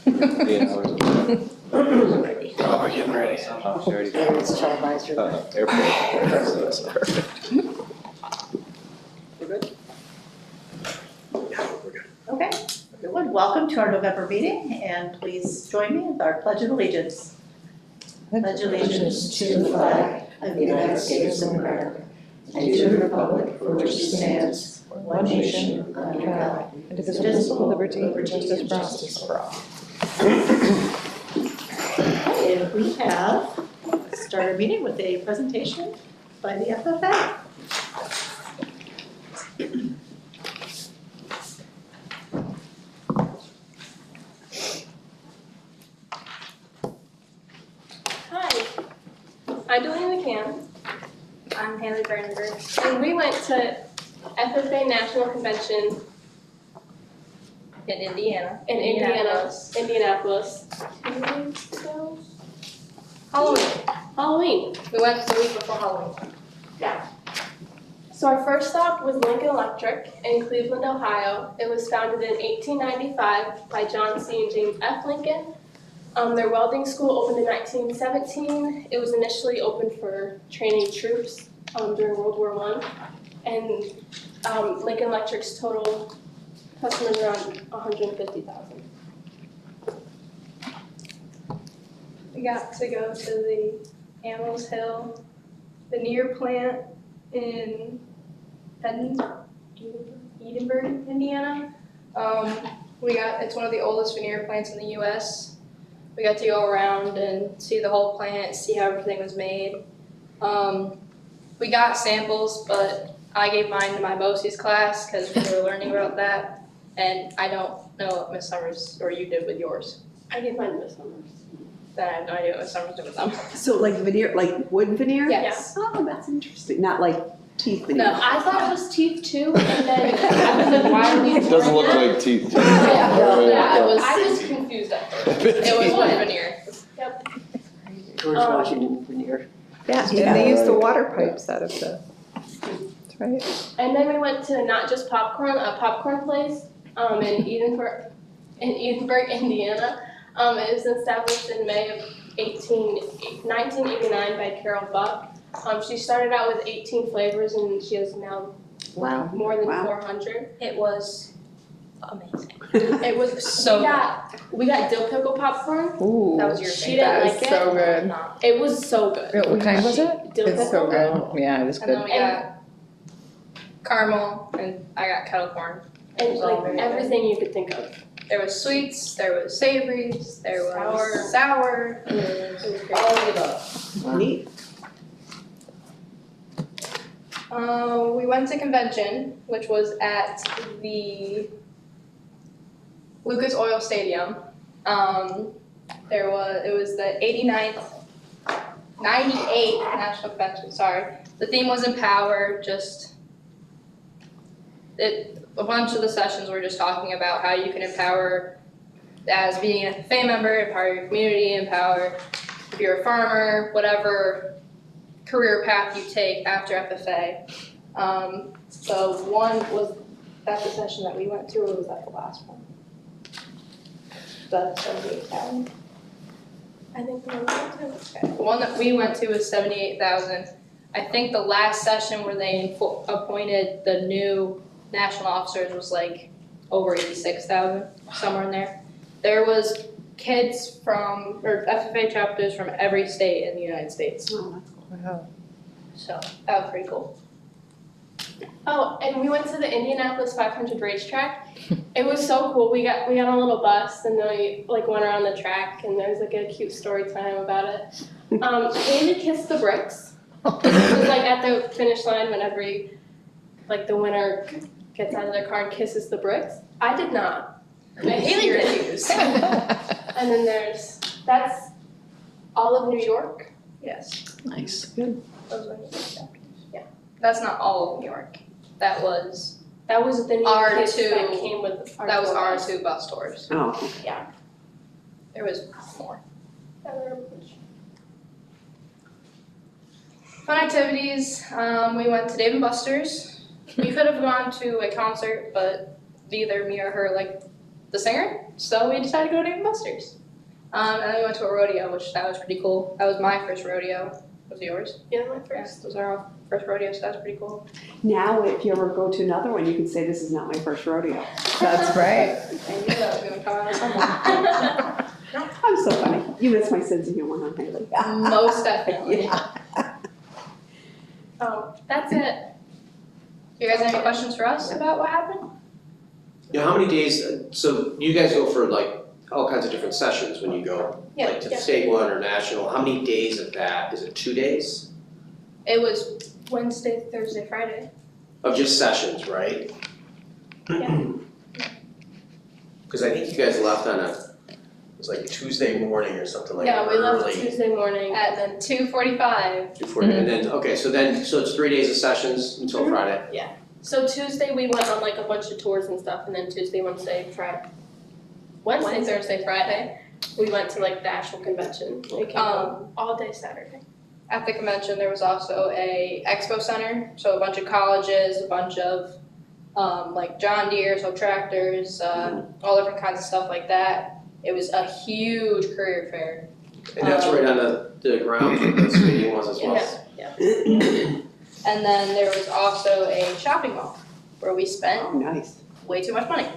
Ready. Oh, we're getting ready. Oh, she already got And it's televised. airport. Perfect. We're good? Okay, everyone, welcome to our November meeting, and please join me with our Pledge of Allegiance. Pledge allegiance to the flag of the United States of America and to the republic for which it stands, one nation, under God, indivisible, with liberty and justice for all. Okay, and we have started our meeting with a presentation by the FFA. Hi, I'm Delaney McCann. I'm Haley Brandenburg. And we went to FFA National Convention In Indiana. in Indianapolis. 2 weeks ago? Halloween. We went the week before Halloween. So our first stop was Lincoln Electric in Cleveland, Ohio. It was founded in 1895 by John C. and James F. Lincoln. Their welding school opened in 1917. It was initially opened for training troops during World War I. And Lincoln Electric's total customers are around 150,000. We got to go to the Amels Hill veneer plant in Edinburgh, Indiana. It's one of the oldest veneer plants in the U.S. We got to go around and see the whole plant, see how everything was made. We got samples, but I gave mine to my BOCES class because we were learning about that. And I don't know what Miss Summers or you did with yours. I gave mine to Miss Summers. Then I have no idea what Miss Summers did with them. So like veneer, like wood veneer? Yes. Oh, that's interesting. Not like teeth veneer. No, I thought it was teeth too, and then I was like, why are we? It doesn't look like teeth. Yeah, I was confused at first. It was wood veneer. Yep. George Washington veneer. Yeah, and they use the water pipes out of the, that's right. And then we went to Not Just Popcorn, a popcorn place in Edinburgh, Indiana. It was established in May of 1989 by Carol Buck. She started out with 18 flavors and she has now more than 400. It was amazing. It was So we got dill pickle popcorn. Ooh, That was your She favorite. didn't that like is so good. No. It was so good. What kind was it? Dill It's so pickle. good. Yeah, it was And then good. we got caramel, and I got kettle corn. And like everything you could think of. There was sweets, there was savories, there was Sour. sour. It was great. All of the above. Neat. We went to convention, which was at the Lucas Oil Stadium. It was the 98th National Convention, sorry. The theme was Empower, a bunch of the sessions were just talking about how you can empower as being an FFA member, empower your community, empower if you're a farmer, whatever career path you take after FFA. So one was, that's the session that we went to, or was that the last one? The 78,000? I think the one we went to. Okay, the one that we went to was 78,000. I think the last session where they appointed the new national officers was like over 86,000, somewhere in there. There was kids or FFA chapters from every state in the United States. Oh, that's cool. Wow. So that was pretty cool. Oh, and we went to the Indianapolis 500 racetrack. It was so cool. We got on a little bus and then we like went around the track and there's like a cute story time about it. Andy kissed the bricks. It was like at the finish line when the winner gets out of their car and kisses the bricks. I did not. Haley did. And then that's all of New York. Yes. Nice. Good. Those were New York chapters. Yeah. That's not all of New York. That was the new R2 kids that came with our That was tour our bus. 2 bus tours. Oh, okay. There was more. Fun activities. We went to Dave & Buster's. We could have gone to a concert, but neither me or her like the singer, so we decided to go to Dave & Buster's. And then we went to a rodeo, which that was pretty cool. That was my first rodeo. Was it yours? Yeah, my Yes, first. those are our first rodeos, so that was pretty cool. Now, if you ever go to another one, you can say, this is not my first rodeo. That's right. I knew that was gonna come out of someone. I'm so funny. You miss my sense of humor, huh, Haley? Most definitely. Yeah. Oh, that's it. Do you guys have any questions for us about what happened? Yeah, how many days, so you guys go for like all kinds of different sessions when you go, like to the state one or national, how many days of that? Is it 2 days? It was Wednesday, Thursday, Friday. Of just sessions, right? Yeah. Cause I think you guys left on it was like Tuesday morning or something like Yeah, we left early. Tuesday morning. at 2:45. Before, and then, okay, so it's 3 days of sessions until Friday? So Tuesday we went on like a bunch of tours and stuff, and then Tuesday, Wednesday, Friday. Wednesday, Thursday, Friday, we went to like the actual convention. We came home all day Saturday. At the convention, there was also a expo center, so a bunch of colleges, a bunch of like John Deere, so tractors, all different kinds of stuff like that. It was a huge career fair. And that's right on the ground where the stadium was as well? Yeah. And then there was also a shopping mall where we spent Oh, nice. way too much money.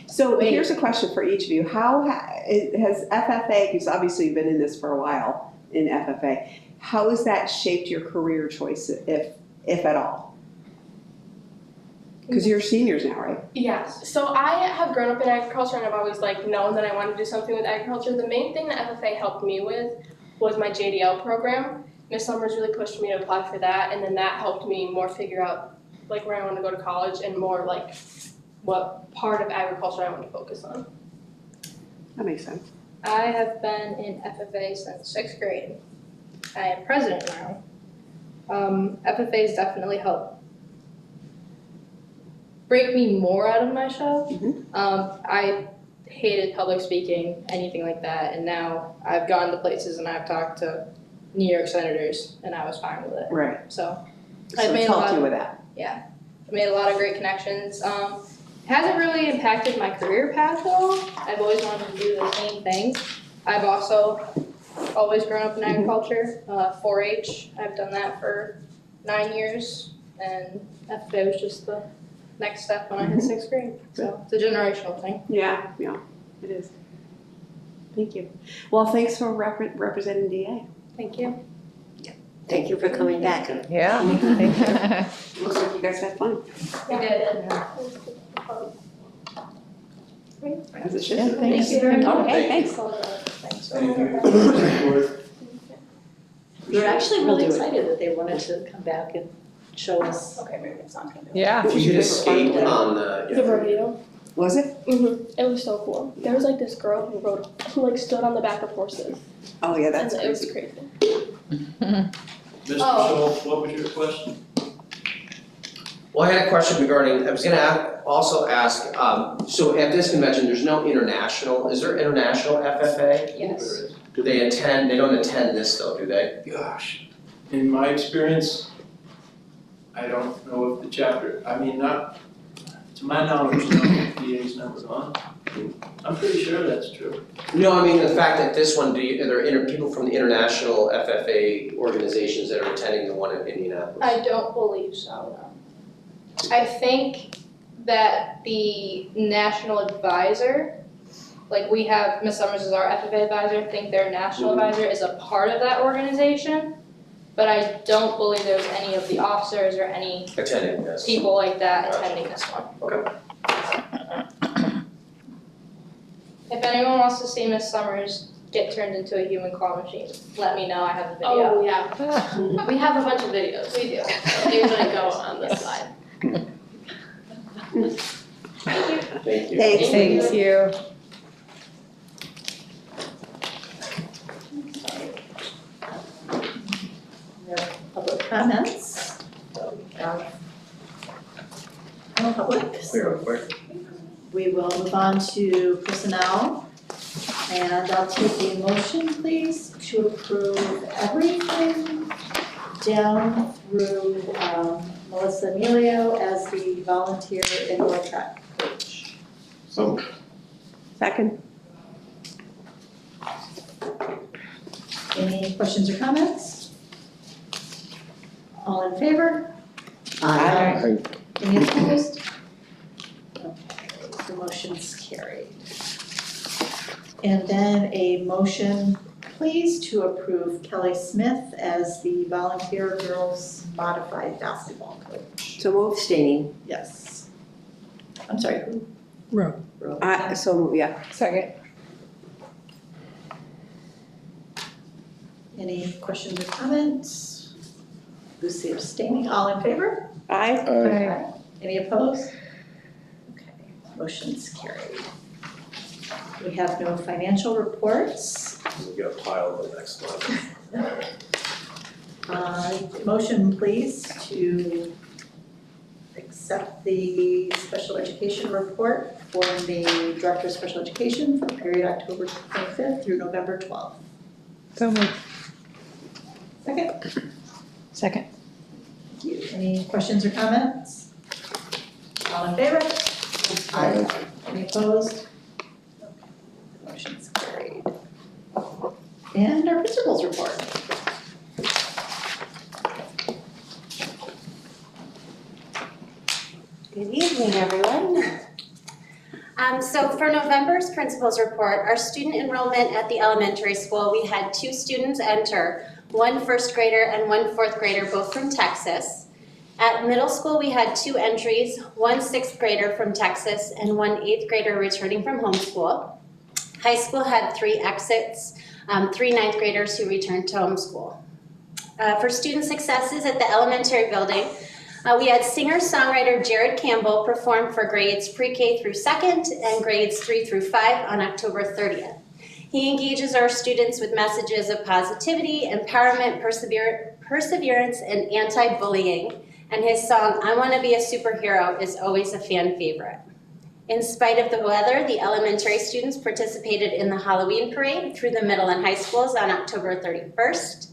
So here's a question for each of you. How has FFA, because obviously you've been in this for a while in FFA, how has that shaped your career choice, if at all? Because you're seniors now, right? Yes. So I have grown up in agriculture, and I've always like known that I wanted to do something with agriculture. The main thing that FFA helped me with was my JDL program. Miss Summers really pushed me to apply for that, and then that helped me more figure out like where I want to go to college and more like what part of agriculture I want to focus on. That makes sense. I have been in FFA since 6th grade. I am president now. FFA has definitely helped break me more out of my shell. I hated public speaking, anything like that, and now I've gone to places and I've talked to New York senators, and I was fine with it. Right. So So I've made it's a helped lot you of, with that. I've made a lot of great connections. It hasn't really impacted my career path though. I've always wanted to do the same thing. I've also always grown up in agriculture, 4-H. I've done that for 9 years, and FFA was just the next step when I hit 6th grade. So it's a generational thing. Yeah, it is. Thank you. Well, thanks for representing DA. Thank you. Thank you for coming back. Yeah, thank you. Looks like you guys had fun. We did. As it should. Yeah, thanks. Thank you very much. Okay, thanks. We're actually really We'll do it. excited that they wanted to come back and show us. Okay, maybe it's not gonna Yeah. We did escape on the. The rodeo. Was it? It was so cool. There was like this girl who like stood on the back of horses, Oh, yeah, that's and it was crazy. crazy. Mr. Oh. Schultz, what was your question? Well, I had a question regarding, I was gonna also ask, so at this convention, there's no international, is there international FFA? Yes. Do they don't attend this though, do they? Gosh, in my experience, I don't know if the chapter, not, to my knowledge, no, DA's never gone. I'm pretty sure that's true. No, I mean, the fact that this one, are there people from the international FFA organizations that are attending the one in Indianapolis? I don't believe so, no. I think that the national advisor, like we have, Ms. Summers is our FFA advisor, I think their national advisor is a part of that organization, but I don't believe there's any of the officers or any Attending this. people like that attending this one. Okay. If anyone wants to see Ms. Summers get turned into a human claw machine, let me know, I have a video. Oh yeah, we have a bunch of videos. We do. They usually go on this slide. Thank you. Thanks. Thank you. Public comments. So we have no public. So we will move on to personnel. And I'll take the motion, please, to approve everything down through Melissa Emilio as the volunteer indoor track coach. So, Second. Any questions or comments? All in favor? Aye. Any opposed? Okay, the motion's carried. And then a motion, please, to approve Kelly Smith as the volunteer girls modified basketball coach. So moved. Abstaining. Yes. I'm sorry, who? Rowe. Rowe. Yeah. Second. Any questions or comments? Lucy abstaining, all in favor? Aye. aye. Any opposed? Okay, motion's carried. We have no financial reports. We got a pile of the next one. Motion please to accept the special education report for the Director of Special Education for the period October 25th through November 12th. So moved. Second, Second. thank you. Any questions or comments? All in favor? Aye. Any opposed? Okay, motion's carried. And our principals report. Good evening, everyone. So for November's principals report, our student enrollment at the elementary school, we had 2 students enter, 1 first grader and 1 fourth grader, both from Texas. At middle school, we had 2 entries, 1 6th grader from Texas and 1 8th grader returning from homeschool. High school had 3 exits, 3 9th graders who returned to homeschool. For student successes at the elementary building, we had singer-songwriter Jared Campbell perform for grades pre-K through 2nd and grades 3 through 5 on October 30th. He engages our students with messages of positivity, empowerment, perseverance, and anti-bullying, and his song, "I Want to Be a Superhero," is always a fan favorite. In spite of the weather, the elementary students participated in the Halloween parade through the middle and high schools on October 31st.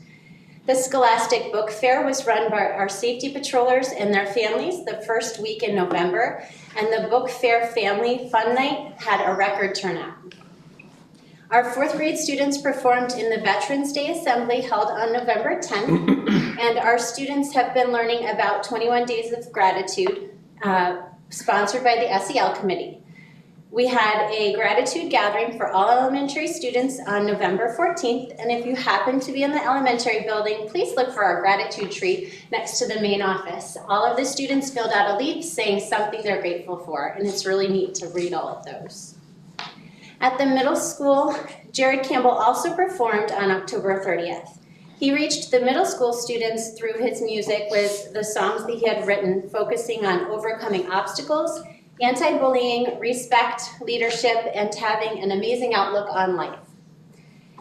The Scholastic Book Fair was run by our safety patrollers and their families the first week in November, and the Book Fair Family Fun Night had a record turnout. Our 4th grade students performed in the Veterans Day Assembly held on November 10th, and our students have been learning about 21 Days of Gratitude, sponsored by the SEL Committee. We had a gratitude gathering for all elementary students on November 14th, and if you happen to be in the elementary building, please look for our gratitude tree next to the main office. All of the students filled out a leaf saying something they're grateful for, and it's really neat to read all of those. At the middle school, Jared Campbell also performed on October 30th. He reached the middle school students through his music with the songs that he had written, focusing on overcoming obstacles, anti-bullying, respect, leadership, and having an amazing outlook on life.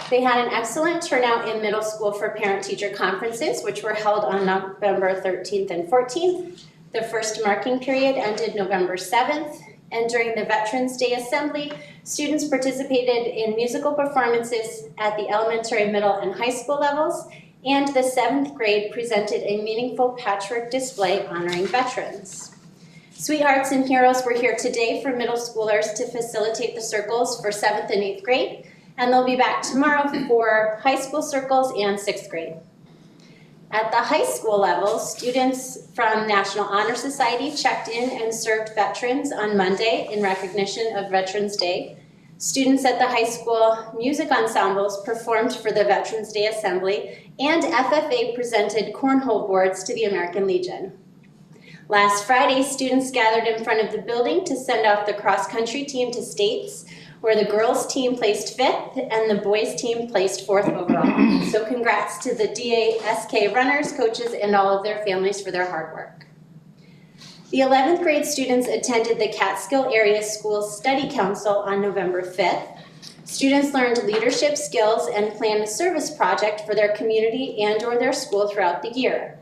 They had an excellent turnout in middle school for parent-teacher conferences, which were held on November 13th and 14th. The first marking period ended November 7th, and during the Veterans Day Assembly, students participated in musical performances at the elementary, middle, and high school levels, and the 7th grade presented a meaningful patchwork display honoring veterans. Sweethearts and Heroes were here today for middle schoolers to facilitate the circles for 7th and 8th grade, and they'll be back tomorrow for high school circles and 6th grade. At the high school level, students from National Honor Society checked in and served veterans on Monday in recognition of Veterans Day. Students at the high school music ensembles performed for the Veterans Day Assembly, and FFA presented cornhole boards to the American Legion. Last Friday, students gathered in front of the building to send off the cross-country team to states, where the girls' team placed 5th and the boys' team placed 4th overall. So congrats to the DASK runners, coaches, and all of their families for their hard work. The 11th grade students attended the Catskill Area School Study Council on November 5th. Students learned leadership skills and planned a service project for their community and/or their school throughout the year.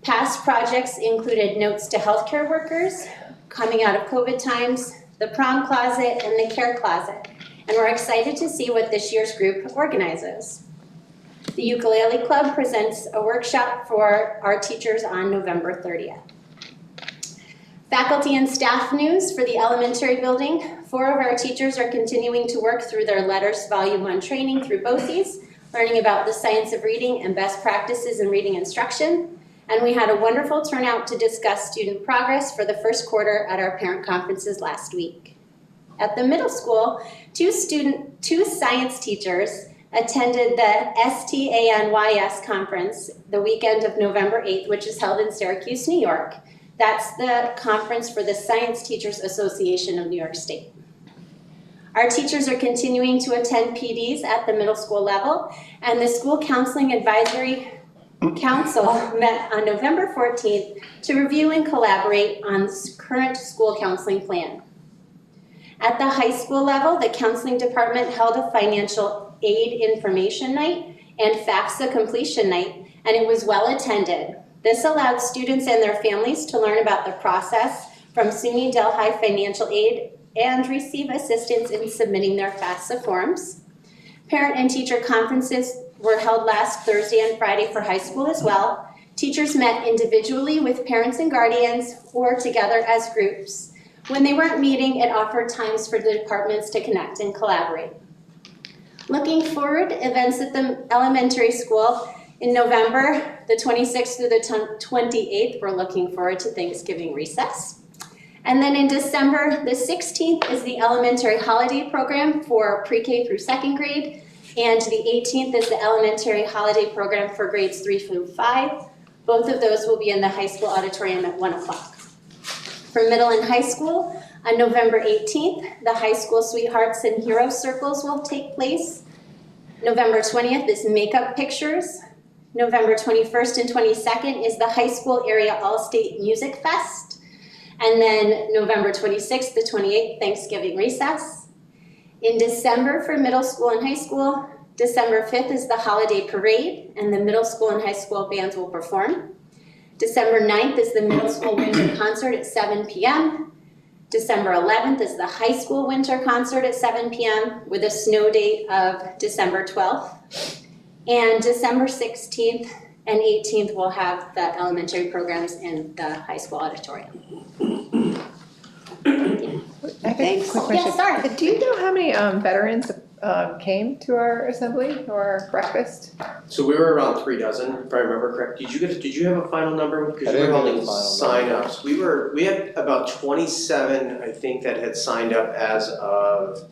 Past projects included notes to healthcare workers, coming out of COVID times, the prom closet, and the care closet, and we're excited to see what this year's group organizes. The Ukulele Club presents a workshop for our teachers on November 30th. Faculty and staff news for the elementary building. 4 of our teachers are continuing to work through their Letters Volume 1 training through BOCES, learning about the science of reading and best practices in reading instruction. And we had a wonderful turnout to discuss student progress for the first quarter at our parent conferences last week. At the middle school, 2 science teachers attended the STANYS conference the weekend of November 8th, which is held in Syracuse, New York. That's the conference for the Science Teachers Association of New York State. Our teachers are continuing to attend PDs at the middle school level, and the School Counseling Advisory Council met on November 14th to review and collaborate on the current school counseling plan. At the high school level, the counseling department held a financial aid information night and FAFSA completion night, and it was well attended. This allowed students and their families to learn about the process from SUNY Delhi Financial Aid and receive assistance in submitting their FAFSA forms. Parent and teacher conferences were held last Thursday and Friday for high school as well. Teachers met individually with parents and guardians or together as groups. When they weren't meeting, it offered times for the departments to connect and collaborate. Looking forward, events at the elementary school in November, the 26th through the 28th, we're looking forward to Thanksgiving recess. And then in December, the 16th is the elementary holiday program for pre-K through 2nd grade, and the 18th is the elementary holiday program for grades 3 through 5. Both of those will be in the high school auditorium at 1 o'clock. For middle and high school, on November 18th, the high school Sweethearts and Hero Circles will take place. November 20th is Makeup Pictures. November 21st and 22nd is the high school area All-State Music Fest. And then November 26th to 28th, Thanksgiving recess. In December for middle school and high school, December 5th is the holiday parade, and the middle school and high school bands will perform. December 9th is the middle school winter concert at 7 p.m. December 11th is the high school winter concert at 7 p.m. with a snow date of December 12th. And December 16th and 18th we'll have the elementary programs in the high school auditorium. I have a quick question. Yes, sorry. Do you know how many veterans came to our assembly or our breakfast? So we were around 3 dozen, if I remember correct. Did you have a final number? Because you were holding sign-ups. We had about 27, I think, that had signed up as of,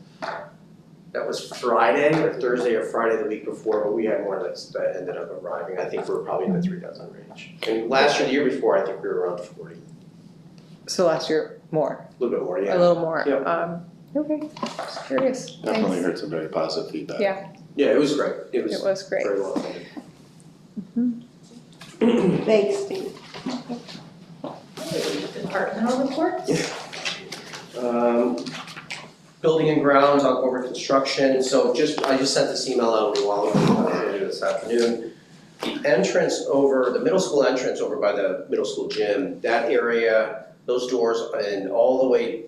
that was Friday or Thursday or Friday the week before, but we had more that ended up arriving. I think we were probably in the 3 dozen range. And last year, the year before, I think we were around 40. So last year, more, A little bit more, yeah. a little more. Yep. Okay, just curious. Definitely Thanks. heard some very positive feedback. Yeah, Yeah, it was great. It it was was great. very well attended. Thanks, Dana. Departmental reports? Building and grounds, I'll go over construction. So I just sent this email out a little while ago, earlier this afternoon. The entrance over, the middle school entrance over by the middle school gym, that area, those doors and all the way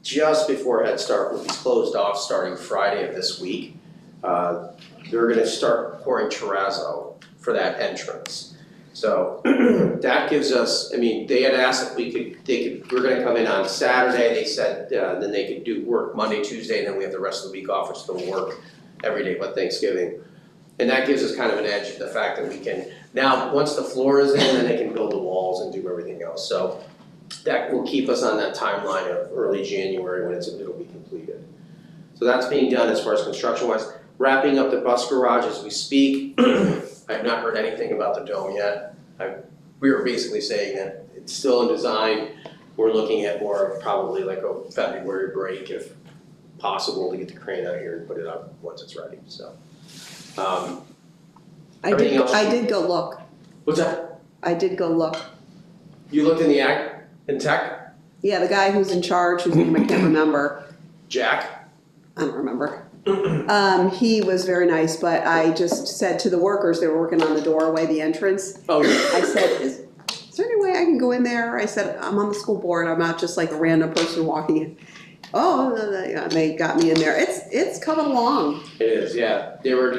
just before Head Start will be closed off starting Friday of this week. They're gonna start pouring terrazzo for that entrance. So that gives us, I mean, they had asked if we're gonna come in on Saturday. They said then they could do work Monday, Tuesday, and then we have the rest of the week off, which they'll work every day but Thanksgiving. And that gives us kind of an edge, the fact that we can, now, once the floor is in, then they can build the walls and do everything else. So that will keep us on that timeline of early January when it'll be completed. So that's being done as far as construction-wise. Wrapping up the bus garage as we speak. I have not heard anything about the dome yet. We were basically saying that it's still in design. We're looking at more of probably like a February break if possible to get the crane out here and put it up once it's ready, so. I did go look. What's that? I did go look. You looked in tech? Yeah, the guy who's in charge, whose name I can't remember, Jack? I don't remember. He was very nice, but I just said to the workers, they were working on the doorway, the entrance. Oh, yeah. I said, is there any way I can go in there? I said, I'm on the school board, I'm not just like a random person walking in. Oh, they got me in there. It's coming along. It is, yeah. They were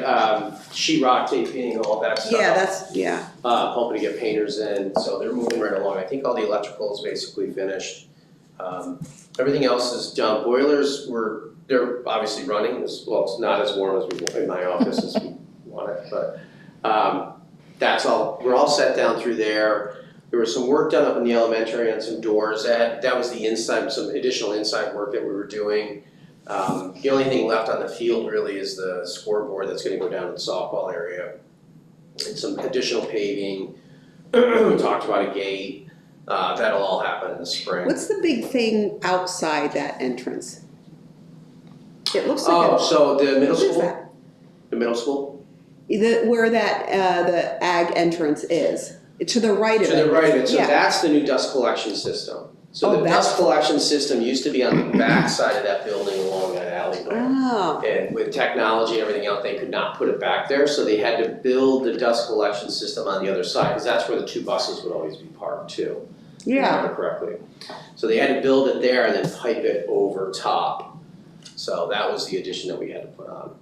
sheetrock taping, all that stuff. Yeah. Hoping to get painters in, so they're moving right along. I think all the electrical is basically finished. Everything else is done. Boilers they're obviously running, it's not as warm as we want in my office as we want it, but that's all, we're all set down through there. There was some work done up in the elementary on some doors, that was the inside, some additional inside work that we were doing. The only thing left on the field really is the scoreboard that's gonna go down in the softball area. And some additional paving, we talked about a gate, that'll all happen in the spring. What's the big thing outside that entrance? It looks like Oh, so the middle what is school, that? the middle school? Where that, the ag entrance is, to the right of it. To the right of it, so Yeah. that's the new dust collection system. So Oh, the that's- dust collection system used to be on the back side of that building along that alleyway. Oh, And with technology and everything else, they could not put it back there, so they had to build the dust collection system on the other side, because that's where the two buses would always be parked too. If I yeah, remember correctly. So they had to build it there and then pipe it over top. So that was the addition that we had to put on.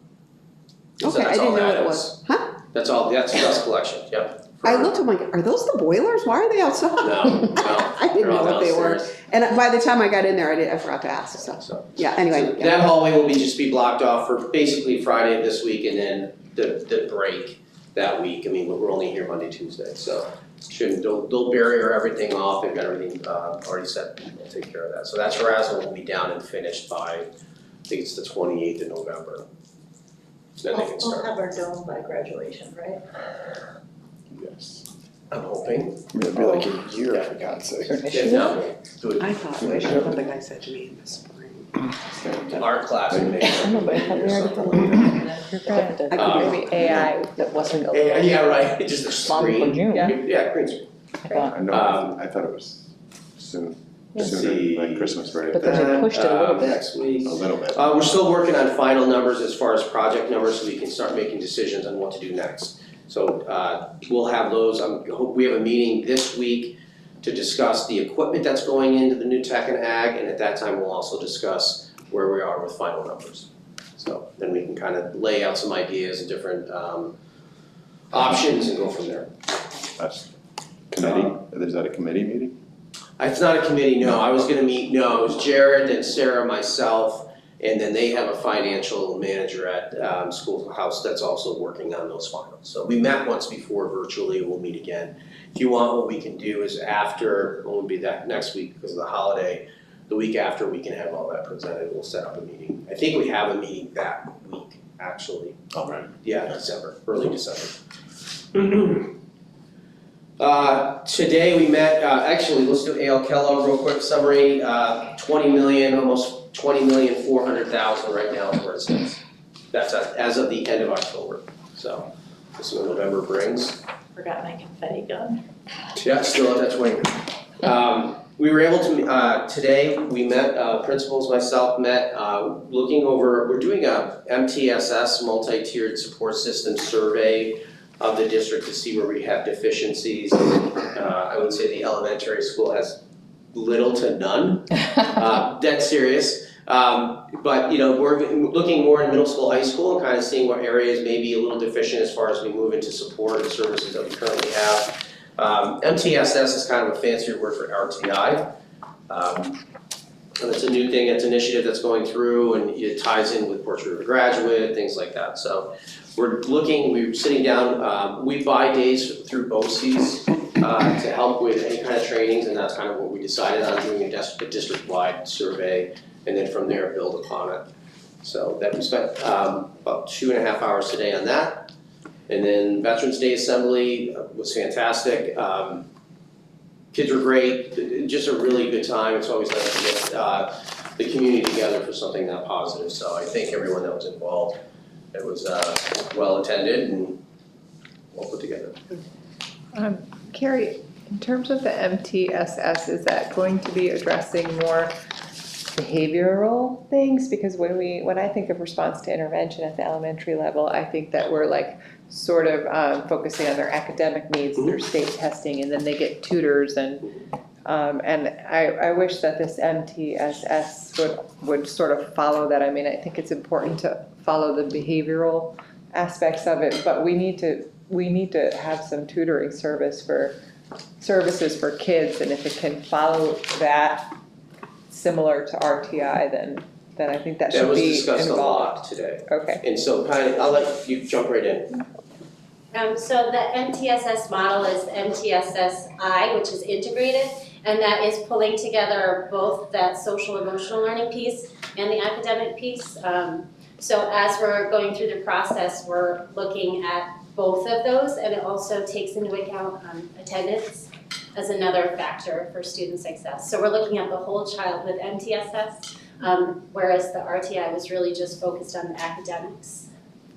So okay, I that's all didn't know that what it is. was. Huh? That's dust collection, yep. I looked, I'm like, are those the boilers? Why are they outside? No, I didn't they're know all what they were. downstairs. And by the time I got in there, I forgot to ask, so, So yeah, anyway. that hallway will just be blocked off for basically Friday of this week and then the break that week. I mean, we're only here Monday, Tuesday, so they'll barrier everything off. They've got everything already set. We'll take care of that. So that terrazzo will be down and finished by, I think it's the 28th of November. Then they can We'll start. have our dome by graduation, right? Yes. I'm hoping. It'd be like a year, for God's sake. If not, we'll do it. I thought, I should have the guy said to me in the spring. Art class and make I know, but I thought we already sure. did maybe AI that wasn't a Yeah, yeah, right, just a long for screen. June. Yeah, green screen. I thought. I know, I thought it was soon, Let's sooner, see. like Christmas break. But then they pushed it a little bit. Next week. A little bit. We're still working on final numbers as far as project numbers, so we can start making decisions on what to do next. So, we'll have those, we have a meeting this week to discuss the equipment that's going into the new tech and ag, and at that time, we'll also discuss where we are with final numbers. So, then we can kind of lay out some ideas and different, options and go from there. That's committee, is that a committee meeting? It's not a committee, no, I was gonna meet, no, it was Jared, then Sarah, myself, and then they have a financial manager at Schoolhouse that's also working on those finals. So we met once before virtually, we'll meet again. If you want, what we can do is after, it won't be that next week because of the holiday, the week after, we can have all that presented, we'll set up a meeting. I think we have a meeting that week, actually. All right. Yeah, December, early December. Today we met, actually, let's do AL Kello real quick summary, 20 million, almost 20,400,000 right now is where it stands. That's as of the end of October, so this is what November brings. Forgot my confetti gun. Yeah, still at that 20. We were able to, today, we met, principals, myself met, looking over, we're doing a MTSS, multi-tiered support system survey of the district to see where we have deficiencies. I would say the elementary school has little to none, dead serious. But, you know, we're looking more in middle school, high school, and kind of seeing what areas may be a little deficient as far as we move into support and services that we currently have. MTSS is kind of a fancier word for RTI. And it's a new thing, it's an initiative that's going through and it ties in with Portrait of a Graduate, things like that. So we're sitting down, we buy days through BOCES to help with any kind of trainings, and that's kind of what we decided on, doing a district-wide survey, and then from there build upon it. So that we spent about 2.5 hours today on that. And then Veterans Day Assembly was fantastic. Kids were great, just a really good time. It's always nice to get the community together for something that positive. So I thank everyone that was involved. It was well attended and well put together. Carrie, in terms of the MTSS, is that going to be addressing more behavioral things? Because when I think of response to intervention at the elementary level, I think that we're like sort of focusing on their academic needs, their state testing, and then they get tutors and I wish that this MTSS would sort of follow that. I mean, I think it's important to follow the behavioral aspects of it, but we need to have some tutoring services for kids, and if it can follow that similar to RTI, then I think that That should was be discussed a involved. lot today. Okay, And so I'll let you jump right in. So the MTSS model is the MTSSI, which is integrated, and that is pulling together both that social emotional learning piece and the academic piece. So as we're going through the process, we're looking at both of those, and it also takes into account attendance as another factor for student success. So we're looking at the whole child with MTSS, whereas the RTI was really just focused on the academics.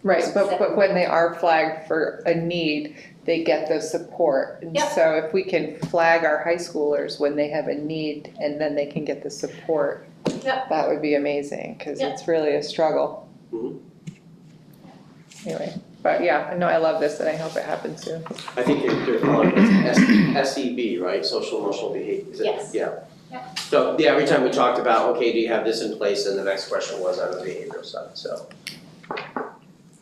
right, but when they are flagged for a need, they get the support. And Yep. so if we can flag our high schoolers when they have a need and then they can get the support, Yep. that would be amazing, because Yep. it's really a struggle. Mhm. Anyway, but yeah, no, I love this and I hope it happens soon. I think they're calling it SEB, right, social emotional behavior, is it? Yes. Yeah. Yeah. So, yeah, every time we talked about, okay, do you have this in place, and the next question was on the behavioral side, so.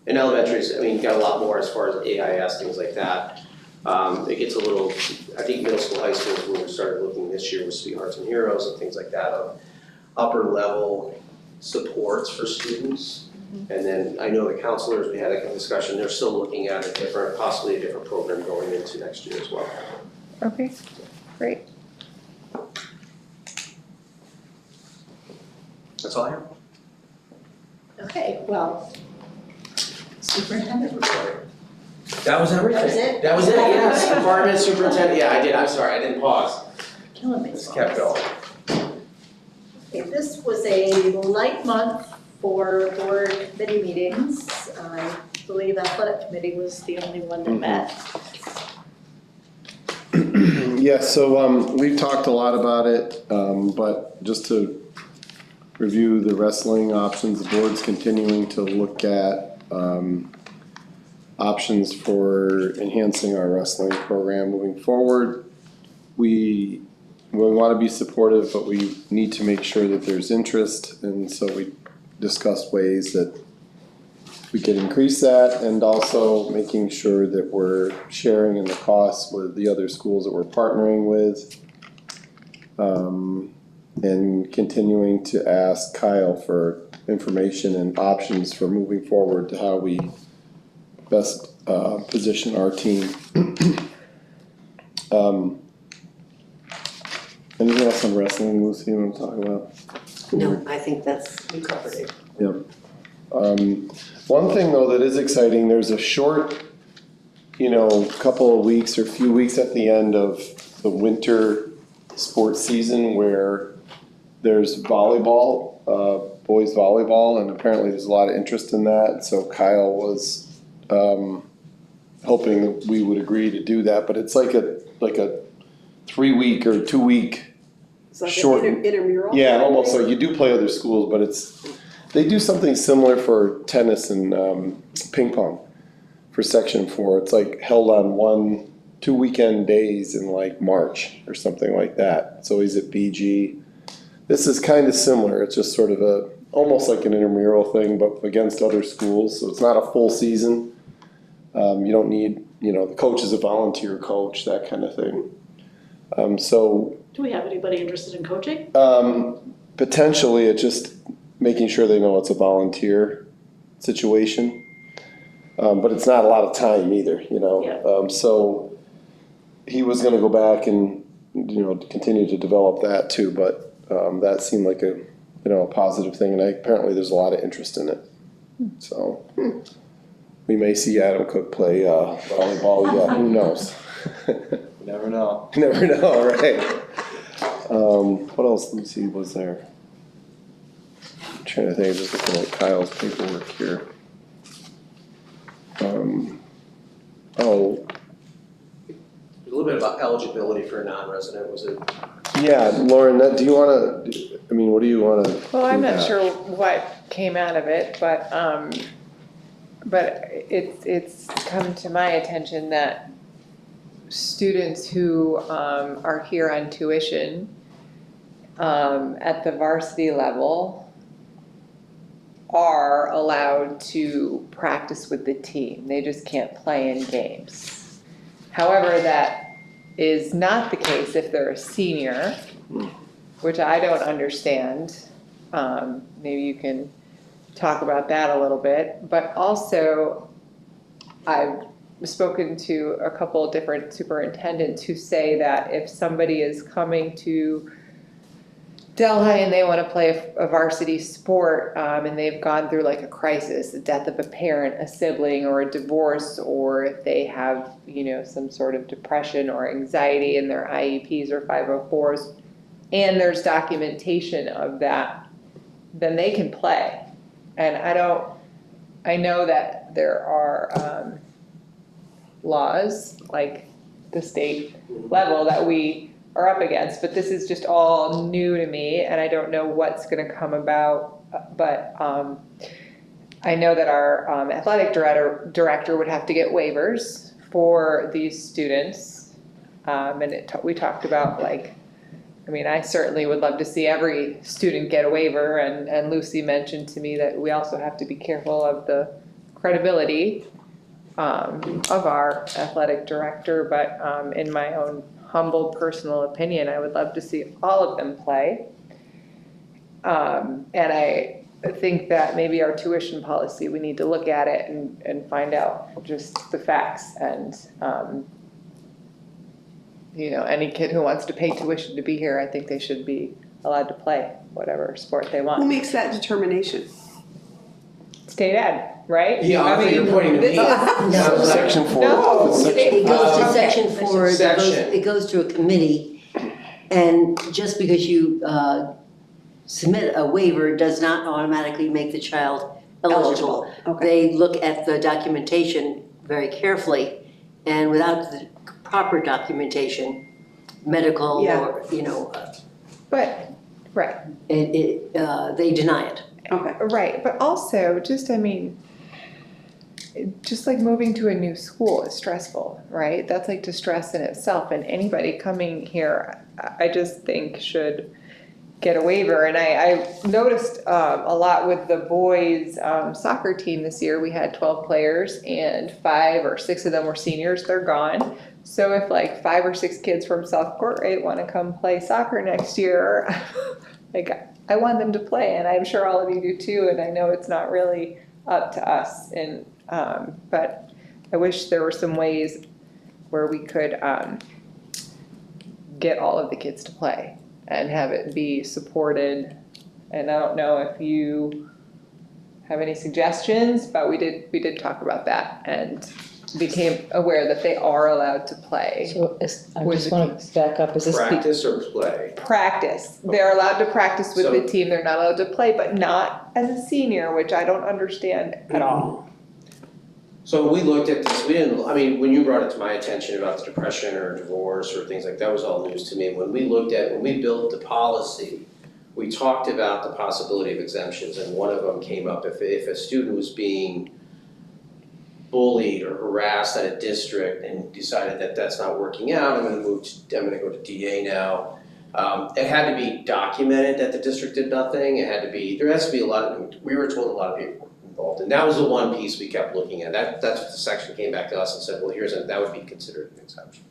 In elementaries, I mean, got a lot more as far as AIS, things like that. It gets a little, I think middle school, high school, is when we started looking this year with Sweethearts and Heroes and things like that, of upper level supports for students. And then I know the counselors, we had a discussion, they're still looking at possibly a different program going into next year as well. Okay, great. That's all I have. Okay, well, superintendent report. That was everything. That was it? That was it, yes, department superintendent, yeah, I did, I'm sorry, I didn't pause. Killing me. Just kept going. Okay, this was a light month for board committee meetings. I believe athletic committee was the only one that met. Yeah, so we've talked a lot about it, but just to review the wrestling options, the board's continuing to look at options for enhancing our wrestling program moving forward. We want to be supportive, but we need to make sure that there's interest, and so we discussed ways that we could increase that, and also making sure that we're sharing in the costs with the other schools that we're partnering with. And continuing to ask Kyle for information and options for moving forward to how we best position our team. Anything else on wrestling, Lucy, you want to talk about? No, I think you covered it. One thing though that is exciting, there's a short, couple of weeks or few weeks at the end of the winter sports season where there's volleyball, boys volleyball, and apparently there's a lot of interest in that. So Kyle was hoping that we would agree to do that, but it's like a 3-week or 2-week It's like short. an intramural. Yeah, kind of almost. thing. So you do play other schools, but they do something similar for tennis and ping pong for Section 4. It's like held on 2 weekend days in like March or something like that. It's always at BG. This is kind of similar. It's just sort of almost like an intramural thing, but against other schools. So it's not a full season. You don't need, the coach is a volunteer coach, that kind of thing. Do we have anybody interested in coaching? Potentially, it's just making sure they know it's a volunteer situation. But it's not a lot of time either, Yeah. So he was gonna go back and, continue to develop that too, but that seemed like a positive thing, and apparently there's a lot of interest in it. So we may see Adam Cook play volleyball yet, who knows? Never know. Never know, right? What else, let me see, was there? I'm trying to think, just looking at Kyle's paperwork here. A little bit about eligibility for a non-resident, was it? Yeah, Lauren, what do you wanna? Well, I'm not sure what came out of it, but it's come to my attention that students who are here on tuition at the varsity level are allowed to practice with the team. They just can't play in games. However, that is not the case if they're a senior. which I don't understand. Maybe you can talk about that a little bit, but also I've spoken to a couple of different superintendents who say that if somebody is coming to Delhi and they want to play a varsity sport, and they've gone through like a crisis, the death of a parent, a sibling, or a divorce, or if they have, some sort of depression or anxiety in their IEPs or 504s, and there's documentation of that, then they can play. And I know that there are laws, like the state level, that we are up against, but this is just all new to me, and I don't know what's gonna come about, but I know that our athletic director would have to get waivers for these students, and we talked about I certainly would love to see every student get a waiver, and Lucy mentioned to me that we also have to be careful of the credibility of our athletic director, but in my own humble personal opinion, I would love to see all of them play. And I think that maybe our tuition policy, we need to look at it and find out just the facts, and any kid who wants to pay tuition to be here, I think they should be allowed to play whatever sport they Who want. makes that determination? State ed, right? Yeah, I think you're pointing to me. No. Section 4. No. It goes to Okay. section 4, it goes to a committee, and just because you submit a waiver does not automatically make the child eligible. Okay. They look at the documentation very carefully, and without the proper documentation, medical Yeah. or, But, right. they deny it. Okay. Right, but also, just like moving to a new school is stressful, right? That's like distress in itself, and anybody coming here, I just think should get a waiver. And I noticed a lot with the boys soccer team this year. We had 12 players, and 5 or 6 of them were seniors. They're gone. So if 5 or 6 kids from South Court want to come play soccer next year, I want them to play, and I'm sure all of you do too, and I know it's not really up to us, and but I wish there were some ways where we could get all of the kids to play and have it be supported. And I don't know if you have any suggestions, but we did talk about that and became aware that they are allowed to play. So I With just the want to back up, is this Practice or play? Practice. They're allowed to practice with So- the team. They're not allowed to play, but not as a senior, which I don't understand at all. So we looked at this, when you brought it to my attention about the depression or divorce or things like that, was all news to me. When we built the policy, we talked about the possibility of exemptions, and one of them came up, if a student was being bullied or harassed at a district and decided that that's not working out, I'm gonna go to DA now. It had to be documented that the district did nothing, there has to be we were told a lot of people were involved, and that was the one piece we kept looking at. That's what the section came back to us and said, well, that would be considered an exception.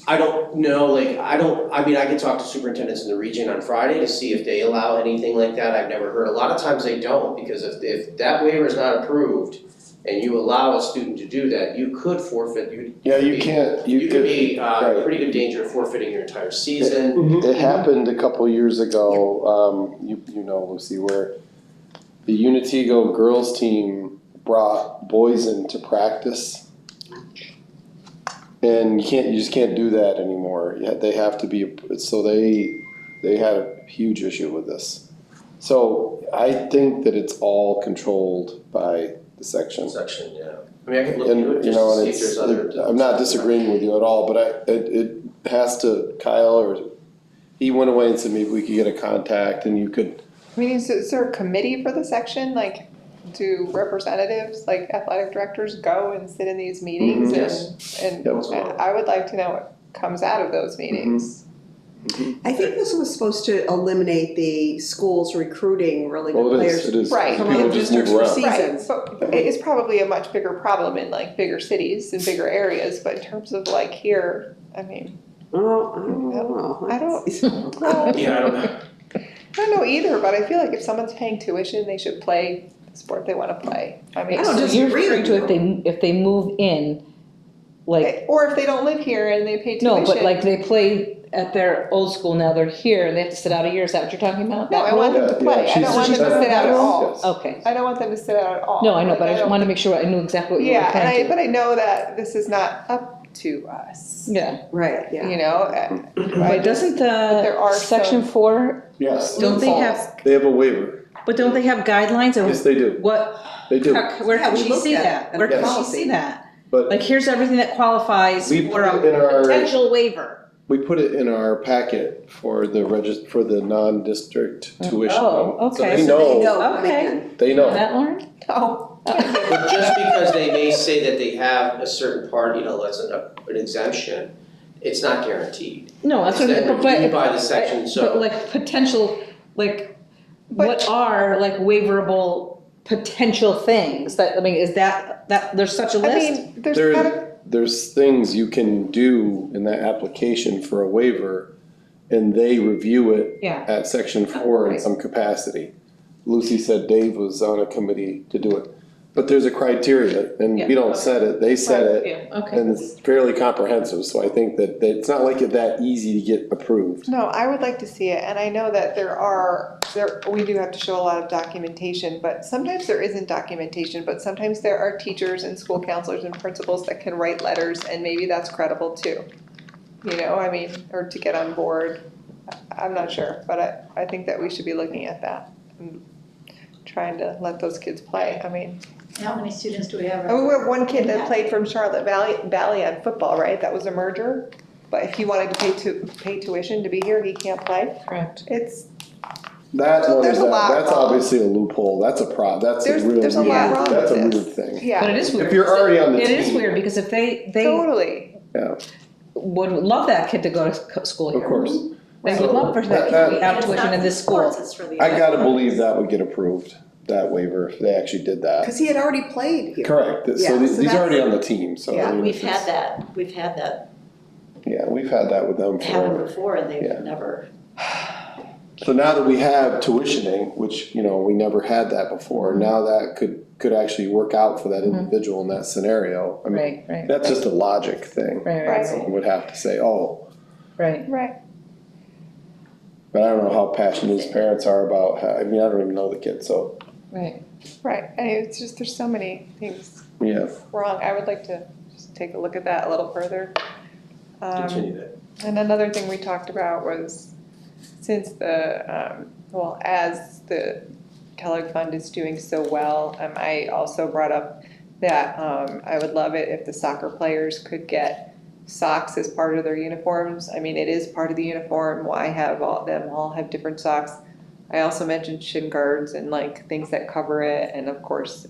I don't know, I can talk to superintendents in the region on Friday to see if they allow anything like that. I've never heard. A lot of times they don't, because if that waiver is not approved and you allow a student to do that, you could forfeit, you could be in pretty good danger of forfeiting your entire season. It happened a couple years ago, you know, Lucy, where the Unitigo girls team brought boys into practice. And you just can't do that anymore. They have to be, so they had a huge issue with this. So I think that it's all controlled by the section. Yeah. I can look into it just to see if there's other. I'm not disagreeing with you at all, but it has to, Kyle, or he went away and said maybe we could get a contact and you could. Is there a committee for the section? Do representatives, athletic directors, go and sit in these meetings? Yes. And Yep. I would like to know what comes out of those meetings. I think this was supposed to eliminate the schools recruiting really good players It is. Right. from People other just move districts for around. seasons. Right, but it's probably a much bigger problem in bigger cities and bigger areas, but in terms of here, Oh, I don't know. I don't, well, Yeah, I don't know. I don't know either, but I feel like if someone's paying tuition, they should play the sport they wanna play. I mean, I don't So you're disagree referring with to you. if they move in, like, or if they don't live here and they pay tuition. no, but like they play at their old school, now they're here and they have to sit out a year, is that what you're talking about? No, I want them to Yeah, play, I she's- don't want them to she's- sit out at all. yes. Okay, I don't want them to sit out at all. no, I know, Like, but I just don't wanted to think- make sure I knew exactly what you were Yeah, referring to. but I know that this is not up to us, Yeah, Right, yeah. you know? but doesn't there are section some 4, Yes. don't they have, loopholes. They have a waiver. but don't they have guidelines Yes, of they do. what, They do. where Yeah, can we she looked see at that? it Where can in she policy. see that? But Like, here's everything that qualifies we for put it in a our, potential waiver. we put it in our packet for the for the non-district tuition. Oh, So okay. they So they know, know coming Okay. in. they know. That, Lauren? Oh, But just because they may say that they have a certain part, you know, that's an exemption, it's not guaranteed. No, that's It's what, then but, reviewed by the section, but so. like potential, like, But- what are like waiverable potential things that, I mean, is that, there's such a I list? mean, there's There- gotta, There's things you can do in that application for a waiver, and they review it Yeah. at section 4 in some capacity. Lucy said Dave was on a committee to do it. But there's a criteria, and Yeah, we don't okay. set it, they set it, Yeah, okay. and it's fairly comprehensive, so I think that it's not like it's that easy to get approved. no, I would like to see it, and I know that we do have to show a lot of documentation, but sometimes there isn't documentation, but sometimes there are teachers and school counselors and principals that can write letters, and maybe that's credible too. You know, I mean, or to get on board, I'm not sure, but I think that we should be looking at that. And trying to let those kids play, I mean. How many students do we have? We have one kid that played from Charlotte Valley on football, right? That was a merger. But if he wanted to pay tuition to be here, he can't play. Correct. It's, That So one there's is, a lot that's wrong. obviously a loophole, that's a that's a There's- real there's a lot weird, wrong that's a with weird this. thing. But yeah, it is weird. If you're already on the It is team. weird, because if they totally. would love that kid to go to school here. Of course. They would love for that kid to be out tuition in this school. It's for the. I gotta believe that would get approved, that waiver, if they actually did that. Because he had already played here. Correct, Yeah, so so he's already that's- on the team, so. I Yeah, mean, We've if had it's- that Yeah, we've had that with them happen for, before and Yeah. they've never. so now that we have tuitioning, which, you know, we never had that before, now that could actually work out for that individual in that scenario. I mean, Right. that's just a logic thing. Right. Someone would have to say, oh, Right. Right. but I don't know how passionate his parents are about, I mean, I don't even know the kid, so, Right. Right. And it's just, there's so many things yeah. wrong. I would like to just take a look at that a little further. Continue that. And another thing we talked about was, since as the Kellogg Fund is doing so well, I also brought up that I would love it if the soccer players could get socks as part of their uniforms. I mean, it is part of the uniform, why have them all have different socks? I also mentioned shin guards and like things that cover it, and of course,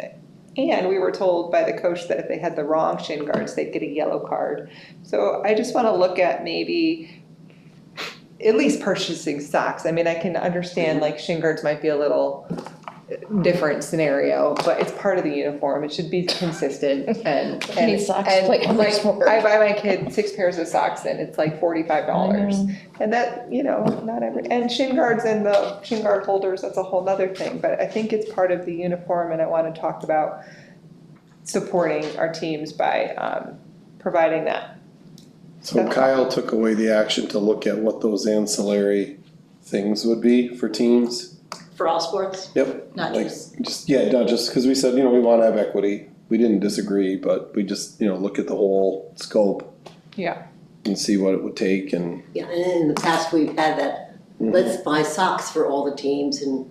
and we were told by the coach that if they had the wrong shin guards, they'd get a yellow card. So I just wanna look at maybe at least purchasing socks. I mean, I can understand like shin guards might be a little different scenario, but it's part of the uniform. It should be consistent and. Need socks, and like, how much like, more? I buy my kid 6 pairs of socks and it's like $45. And that, you know, not and shin guards and the shin guard holders, that's a whole nother thing. But I think it's part of the uniform, and I want to talk about supporting our teams by providing that. So Kyle took away the action to look at what those ancillary things would be for teams. For all sports? Yep. Not Like, just. not just, because we said, you know, we want to have equity. We didn't disagree, but we just, you know, look at the whole scope. Yeah. And see what it would take and. Yeah, and in the past, we've had that, let's buy socks for all the teams and.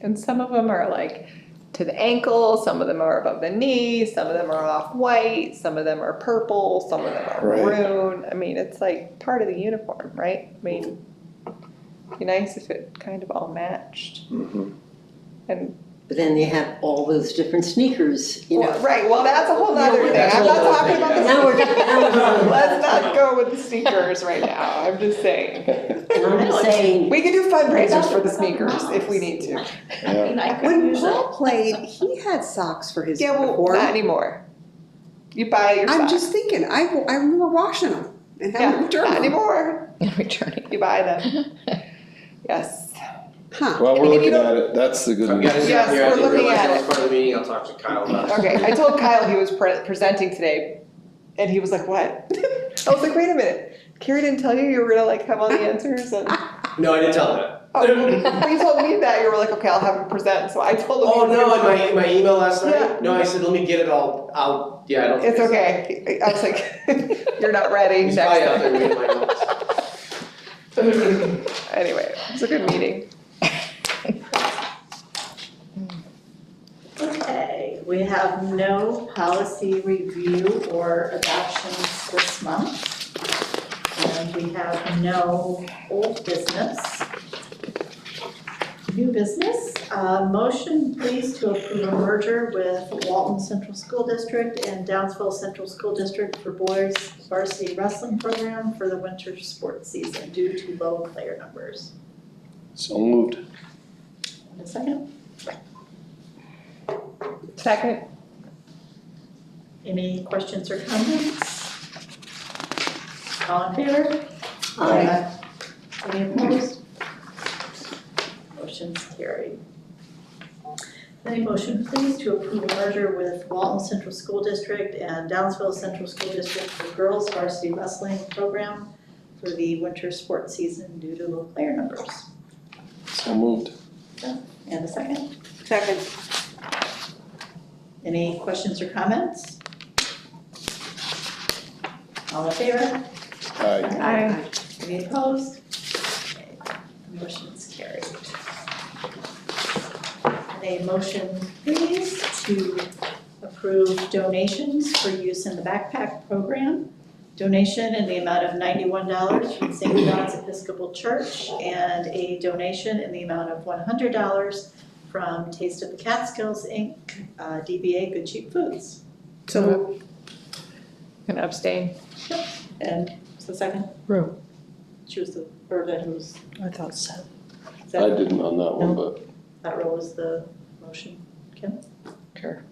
And some of them are like to the ankle, some of them are above the knee, some of them are off-white, some of them are purple, some of them are Right. maroon. I mean, it's like part of the uniform, right? I mean, it'd be nice if it kind of all matched. Mhm. And, But then you have all those different sneakers, you know. well, right, well, that's a whole nother thing. That's a I'm not whole talking other about thing, the Now we're sneakers. Let's not go with the sneakers right now. I'm just saying. And I'm just saying, We can do fundraisers for the sneakers if we need to. Yeah. I could When use Paul it. played, he had socks for his Yeah, well, uniform. not anymore. You buy your socks. I'm just thinking, I remember washing them and having them Not returned. anymore. Returning. You buy them. Yes. Huh. Well, we're And you looking at it, that's the good I've news. got it Yes, down here, I we're didn't looking realize at that was it. part of the meeting, I'll talk to Kyle about it. Okay, I told Kyle he was presenting today, and he was like, what? I was like, wait a minute, Carrie didn't tell you were gonna like have all the answers and. No, I didn't tell him that. Oh, well, you told me that, you were like, okay, I'll have him present, so I told him. Oh, no, in my email last Yeah. night? No, I said, let me get it all out, yeah, I don't. think It's okay, I was like, you're not ready He's next probably out there time. reading my notes. Anyway, it was a good meeting. Okay, we have no policy review or adoptions this month. And we have no old business. New business, motion please to approve a merger with Walton Central School District and Downsville Central School District for boys varsity wrestling program for the winter sports season due to low player numbers. So moved. A second, Second. any questions or comments? All in favor? Aye. Any opposed? Motion's carried. Any motion please to approve a merger with Walton Central School District and Downsville Central School District for girls varsity wrestling program for the winter sports season due to low player numbers. So moved. And a second? Second. Any questions or comments? All in favor? Aye. Aye. Any opposed? Okay, motion's carried. And a motion please to approve donations for use in the backpack program. Donation in the amount of $91 from St. John's Episcopal Church and a donation in the amount of $100 from Taste of the Catskills, Inc., DBA Good Cheap Foods. So, Gonna abstain. And the second? Rue. She was the, or that who's, I thought so. is that? I didn't on that one, but That role was the motion. Kim? Sure.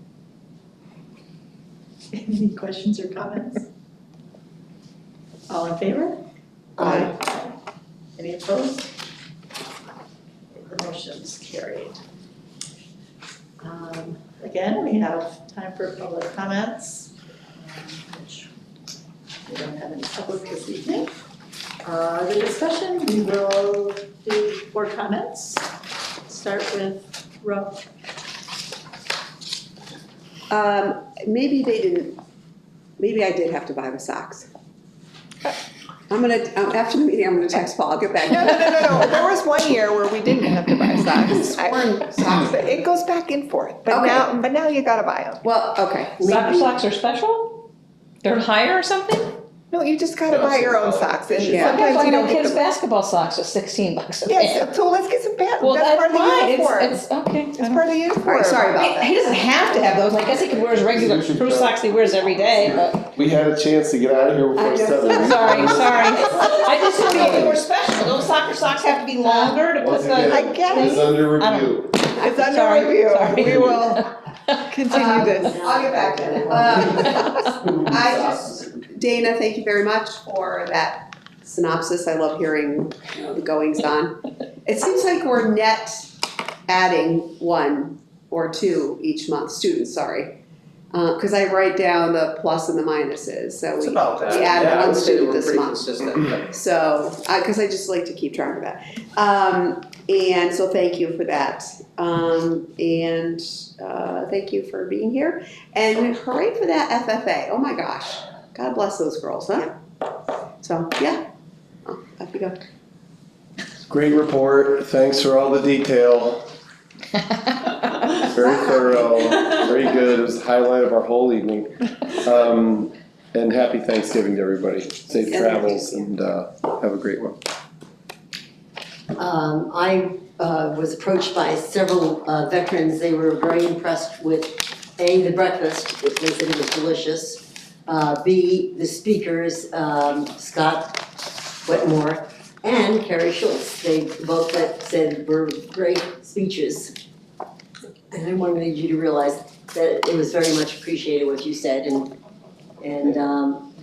Any questions or comments? All in favor? Aye. Any opposed? The motion's carried. Again, we have time for public comments, which we don't have any public this evening. The discussion, we will do board comments. Start with Ro. maybe they didn't, maybe I did have to buy the socks. I'm gonna, after the meeting, I'm gonna text Paul, I'll get back. No, there was one year where we didn't have to buy socks. Sworn socks. It goes back and forth, but Okay. now you gotta buy them. Well, okay. Soccer socks are special? They're higher or something? No, you just gotta buy your own socks, and Yeah. Sometimes sometimes you my don't get kids' the. basketball socks are $16 a pair. Yes, so let's get some pants, Well, that's part of the fine. uniform. It's okay. It's part of the uniform. All right, sorry about that. He doesn't have to have those, I guess he could wear his regular crew socks he wears every day, but. we had a chance to get out of here I before know. 7. Sorry. I just didn't know if they were special, those soccer socks have to be longer to put Once the. again, I guess. It's under I don't- review. It's under Sorry, review, sorry. we will continue this. I'll get back to it. Dana, thank you very much for that synopsis. I love hearing, the goings on. It seems like we're net adding 1 or 2 each month, students, sorry. Because I write down the plus and the minuses, so It's we about that, added yeah, I one would say that student we're this pretty month. consistent. So, because I just like to keep track of that. And so thank you for that. Thank you for being here. And hooray for that FFA. Oh my gosh. God bless those girls, huh? So, yeah. Oh, off you go. Great report, thanks for all the detail, very thorough, very good, it was the highlight of our whole evening. And happy Thanksgiving to everybody, safe And travels, and have a great one. I was approached by several veterans. They were very impressed with A, the breakfast, they said it was delicious. B, the speakers, Scott Wetmore and Carrie Schultz. They both said were great speeches. And I wanted you to realize that it was very much appreciated what you said, and And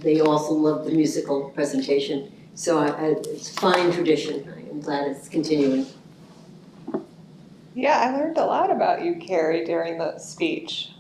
they also loved the musical presentation. So it's a fine tradition. I'm glad it's continuing. Yeah, I learned a lot about you, Carrie, during the speech.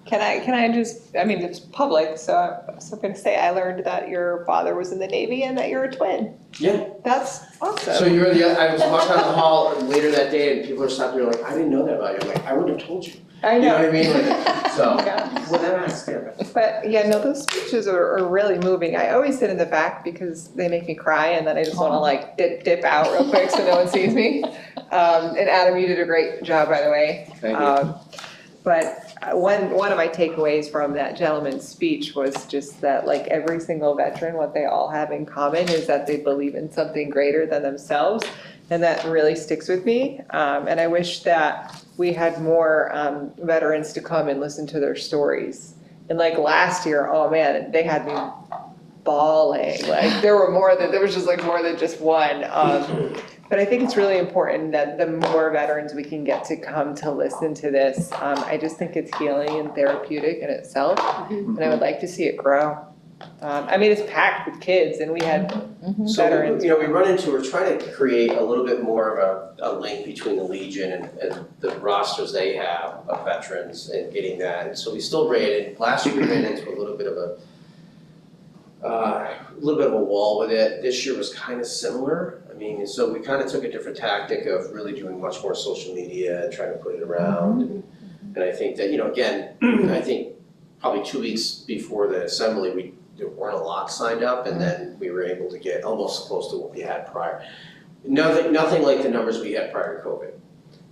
Can I just, I mean, it's public, so I'm gonna say I learned that your father was in the Navy and that you're a twin. Yeah. That's awesome. So you're I was walking down the hall later that day and people were stopping there like, I didn't know that about you. I'm like, I wouldn't have told you. I You know know. what I mean? Like, so, Yeah. well, then ask, yeah. But yeah, no, those speeches are really moving. I always sit in the back because they make me cry and then I just wanna like dip out real quick so no one sees me. And Adam, you did a great job, by the way. Thank you. But one of my takeaways from that gentleman's speech was just that like every single veteran, what they all have in common is that they believe in something greater than themselves. And that really sticks with me. And I wish that we had more veterans to come and listen to their stories. And like last year, oh man, they had me bawling. Like there was just like more than just one. But I think it's really important that the more veterans we can get to come to listen to this, I just think it's healing and therapeutic in itself. And I would like to see it grow. I mean, it's packed with kids and we had So, veterans. we're trying to create a little bit more of a link between the Legion and the rosters they have of veterans and getting that. And so we still last year we ran into a little bit of a wall with it. This year was kind of similar. I mean, so we kind of took a different tactic of really doing much more social media and trying to put it around. And I think that, again, I think probably 2 weeks before the assembly, there weren't a lot signed up, and then we were able to get almost close to what we had prior. Nothing like the numbers we had prior to COVID.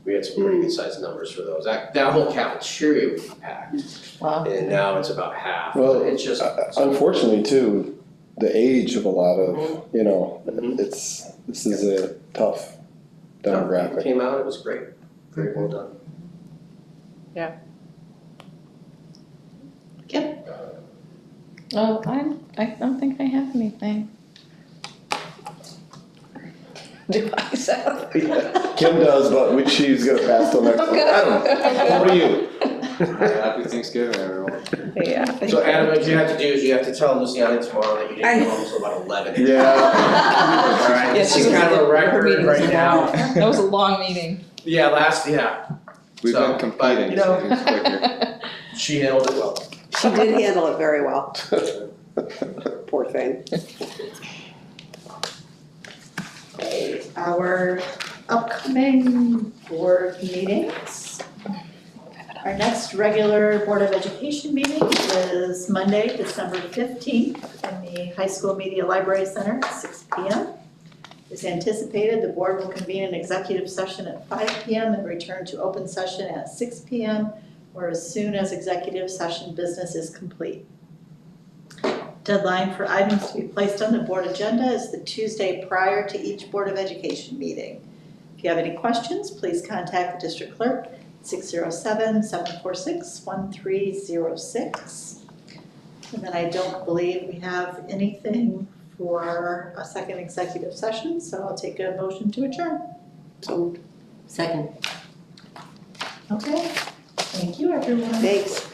We had some pretty good sized numbers for those. That whole cafeteria was packed. Wow. And now it's about half. Well, It's just. Unfortunately too, the age of a lot of, this is a tough It demographic. came out, it was great. Very well done. Oh, I don't think I have anything. Do I, Seth? Kim does, but she's gonna pass till next month. Adam, over to you. Happy Thanksgiving, everyone. Yeah. So Adam, what you have to do is you have to tell Luciana tomorrow that you didn't go home until about 11. Yeah. All right, Yeah, this she is was kind of a her record meeting was right now. That was a long meeting. Yeah. We've So, been but, competing, you know, so it's quicker. She handled it well. She did handle it very well. Poor thing. Okay, our upcoming board meetings. Our next regular Board of Education meeting is Monday, December 15th in the High School Media Library Center at 6 p.m. As anticipated, the board will convene an executive session at 5 p.m. and return to open session at 6 p.m. or as soon as executive session business is complete. Deadline for items to be placed on the board agenda is the Tuesday prior to each Board of Education meeting. If you have any questions, please contact the district clerk at 607-746-1306. And then I don't believe we have anything for a second executive session, so I'll take a motion to adjourn. So, Second. Okay, thank you, everyone. thanks.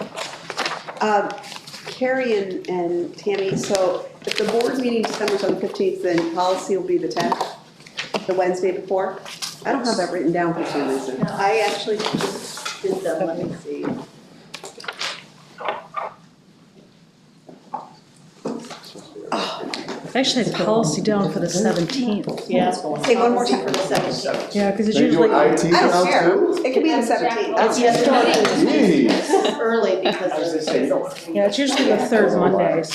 Carrie and Tammy, so if the board meeting December's on the 15th, then policy will be the 10th, the Wednesday before? I don't have that written down for some reason. Now, I actually just did them, let me see. I actually had policy down for the 17th. Yeah. Say one more time. For the 17th. Yeah, because it's They do usually. IT I now don't care. too? It could be the 17th. That's Yeah, the meeting Jeez. is early because I was of gonna say, the. Yeah, it's usually the third Monday, so